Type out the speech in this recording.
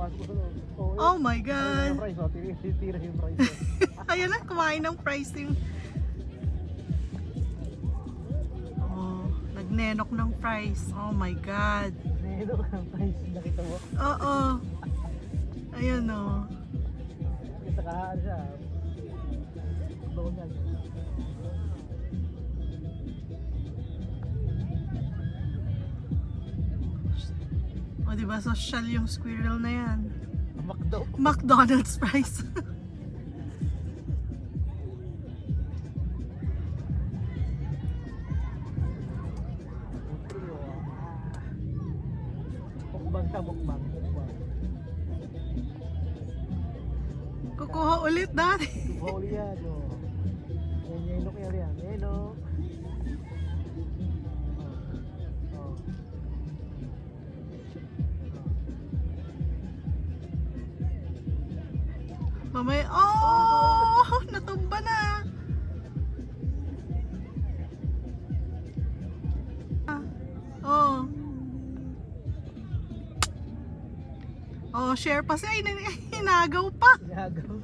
Pasok ko sa loob. Oh my Ayun God. yung price, oh. Tira yung price. Ayan na, kumain ng pricing. Oh, nagnenok ng price. Oh my God. Nilo ka ng price. Nakita mo? Oo. Ayun oh. Yung sakahaan siya. Doon yan. O diba, social yung squirrel na yan. McDo. McDonald's price. Bukbang siya, bukbang. Kukuha ulit dati. Huli yan, oh. Yenok yan. Yenok. Oh. Mamaya, oh, natumba na. Oh. Oh, share pa siya. Ay, hinagaw pa. Sinagaw.